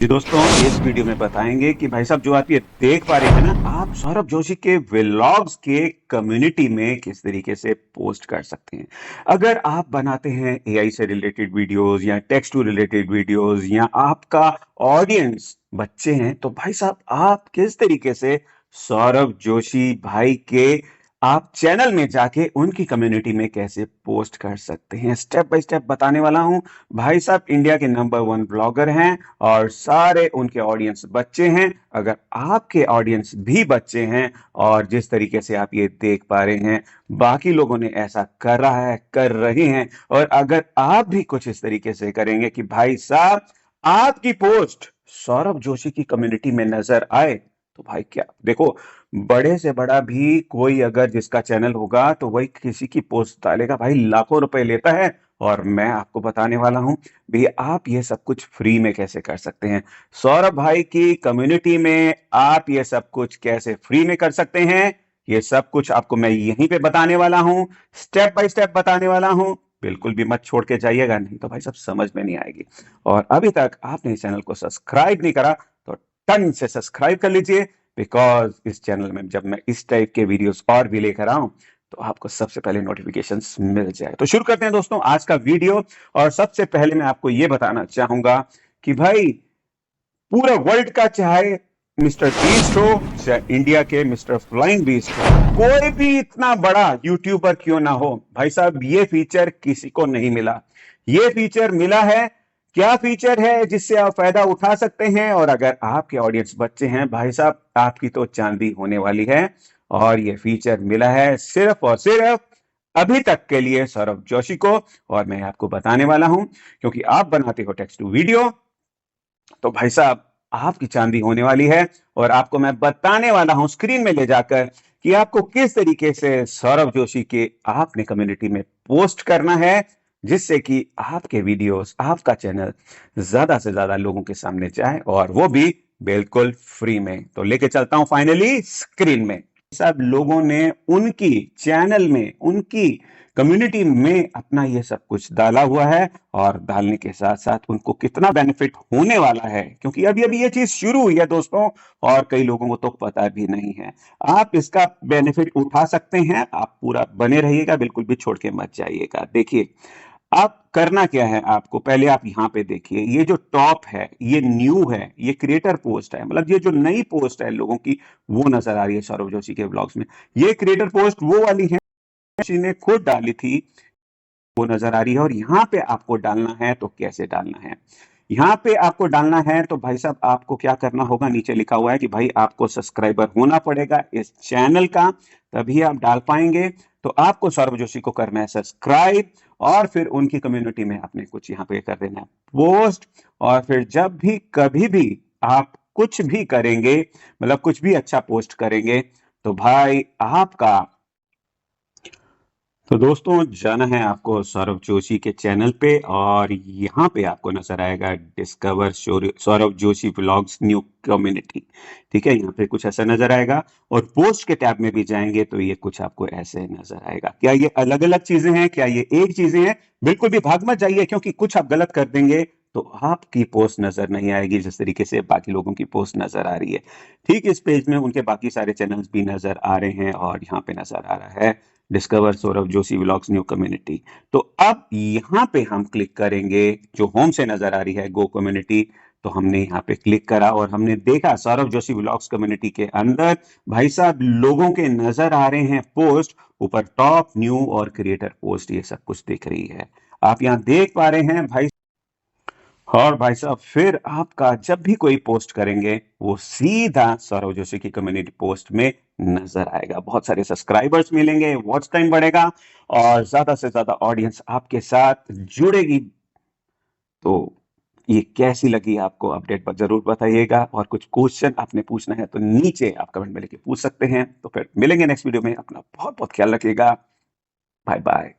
जी दोस्तों, इस वीडियो में बताएंगे कि भाई साहब जो आप ये देख पा रहे हैं ना, आप सौरभ जोशी के व्लॉग्स के कम्युनिटी में किस तरीके से पोस्ट कर सकते हैं। अगर आप बनाते हैं एआई से रिलेटेड वीडियोस या टेक्स्ट टू रिलेटेड वीडियोस या आपका ऑडियंस बच्चे हैं, तो भाई साहब आप किस तरीके से सौरभ जोशी भाई के आप चैनल में जाके उनकी कम्युनिटी में कैसे पोस्ट कर सकते हैं, स्टेप बाय स्टेप बताने वाला हूं। भाई साहब इंडिया के नंबर 1 ब्लॉगर हैं और सारे उनके ऑडियंस बच्चे हैं। अगर आपके ऑडियंस भी बच्चे हैं और जिस तरीके से आप ये देख पा रहे हैं बाकी लोगों ने ऐसा कर रहा है, कर रहे हैं, और अगर आप भी कुछ इस तरीके से करेंगे कि भाई साहब आपकी पोस्ट सौरभ जोशी की कम्युनिटी में नजर आए, तो भाई क्या देखो, बड़े से बड़ा भी कोई अगर जिसका चैनल होगा तो वही किसी की पोस्ट डालेगा, भाई लाखों रुपए लेता है। और मैं आपको बताने वाला हूं भी आप ये सब कुछ फ्री में कैसे कर सकते हैं। सौरभ भाई की कम्युनिटी में आप ये सब कुछ कैसे फ्री में कर सकते हैं, ये सब कुछ आपको मैं यहीं पे बताने वाला हूं, स्टेप बाय स्टेप बताने वाला हूं। बिल्कुल भी मत छोड़ के जाइएगा, नहीं तो भाई सब समझ में नहीं आएगी। और अभी तक आपने इस चैनल को सब्सक्राइब नहीं करा तो टन से सब्सक्राइब कर लीजिए, बिकॉज इस चैनल में जब मैं इस टाइप के वीडियोस और भी लेकर आऊं तो आपको सबसे पहले नोटिफिकेशंस मिल जाए। तो शुरू करते हैं दोस्तों आज का वीडियो। और सबसे पहले मैं आपको यह बताना चाहूंगा कि भाई पूरे वर्ल्ड का, चाहे मिस्टर बीस्ट हो चाहे इंडिया के मिस्टर फ्लाइंग बीस्ट हो, कोई भी इतना बड़ा यूट्यूबर क्यों ना हो, भाई साहब ये फीचर किसी को नहीं मिला। ये फीचर मिला है। क्या फीचर है जिससे आप फायदा उठा सकते हैं, और अगर आपके ऑडियंस बच्चे हैं भाई साहब आपकी तो चांदी होने वाली है। और ये फीचर मिला है सिर्फ और सिर्फ अभी तक के लिए सौरभ जोशी को, और मैं आपको बताने वाला हूं क्योंकि आप बनाते हो टेक्स्ट टू वीडियो, तो भाई साहब आपकी चांदी होने वाली है। और आपको मैं बताने वाला हूं स्क्रीन में ले जाकर कि आपको किस तरीके से सौरभ जोशी के आपने कम्युनिटी में पोस्ट करना है, जिससे कि आपके वीडियोस, आपका चैनल ज्यादा से ज्यादा लोगों के सामने जाए, और वो भी बिल्कुल फ्री में। तो लेके चलता हूं फाइनली स्क्रीन में। सब लोगों ने उनकी चैनल में, उनकी कम्युनिटी में अपना ये सब कुछ डाला हुआ है, और डालने के साथ साथ उनको कितना बेनिफिट होने वाला है, क्योंकि अभी अभी ये चीज शुरू हुई है दोस्तों, और कई लोगों को तो पता भी नहीं है। आप इसका बेनिफिट उठा सकते हैं, आप पूरा बने रहिएगा, बिल्कुल भी छोड़ के मत जाइएगा। देखिए आप करना क्या है, आपको पहले आप यहाँ पे देखिए, ये जो टॉप है ये न्यू है, ये क्रिएटर पोस्ट है, मतलब ये जो नई पोस्ट है लोगों की, वो नजर आ रही है सौरभ जोशी के ब्लॉग्स में। ये क्रिएटर पोस्ट वो वाली है ने खुद डाली थी, वो नजर आ रही है। और यहाँ पे आपको डालना है, तो कैसे डालना है, यहाँ पे आपको डालना है तो भाई साहब आपको क्या करना होगा, नीचे लिखा हुआ है कि भाई आपको सब्सक्राइबर होना पड़ेगा इस चैनल का, तभी आप डाल पाएंगे। तो आपको सौरभ जोशी को करना है सब्सक्राइब, और फिर उनकी कम्युनिटी में आपने कुछ यहाँ पे कर देना है पोस्ट। और फिर जब भी कभी भी आप कुछ भी करेंगे, मतलब कुछ भी अच्छा पोस्ट करेंगे, तो भाई आपका, तो दोस्तों जाना है आपको सौरभ जोशी के चैनल पे, और यहाँ पे आपको नजर आएगा discover Saurabh Joshi vlogs new community. ठीक है, यहाँ पे कुछ ऐसा नजर आएगा, और पोस्ट के टैब में भी जाएंगे तो ये कुछ आपको ऐसे नजर आएगा। क्या ये अलग अलग चीजें हैं, क्या ये एक चीजें हैं? बिल्कुल भी भाग मत जाइए, क्योंकि कुछ आप गलत कर देंगे तो आपकी पोस्ट नजर नहीं आएगी जिस तरीके से बाकी लोगों की पोस्ट नजर आ रही है। ठीक इस पेज में उनके बाकी सारे चैनल्स भी नजर आ रहे हैं, और यहाँ पे नजर आ रहा है discover Saurabh Joshi vlogs new community. तो अब यहाँ पे हम क्लिक करेंगे, जो होम से नजर आ रही है गो कम्युनिटी, तो हमने यहाँ पे क्लिक करा और हमने देखा सौरभ जोशी व्लॉग्स कम्युनिटी के अंदर भाई साहब लोगों के नजर आ रहे हैं पोस्ट, ऊपर टॉप न्यू और क्रिएटर पोस्ट ये सब कुछ दिख रही है, आप यहाँ देख पा रहे हैं भाई। और भाई साहब फिर आपका जब भी कोई पोस्ट करेंगे वो सीधा सौरभ जोशी की कम्युनिटी पोस्ट में नजर आएगा, बहुत सारे सब्सक्राइबर्स मिलेंगे, वॉच टाइम बढ़ेगा, और ज्यादा से ज्यादा ऑडियंस आपके साथ जुड़ेगी। तो ये कैसी लगी आपको अपडेट पर जरूर बताइएगा, और कुछ क्वेश्चन आपने पूछना है तो नीचे आप कमेंट में लेके पूछ सकते हैं। तो फिर मिलेंगे नेक्स्ट वीडियो में, अपना बहुत बहुत ख्याल रखिएगा। Bye bye.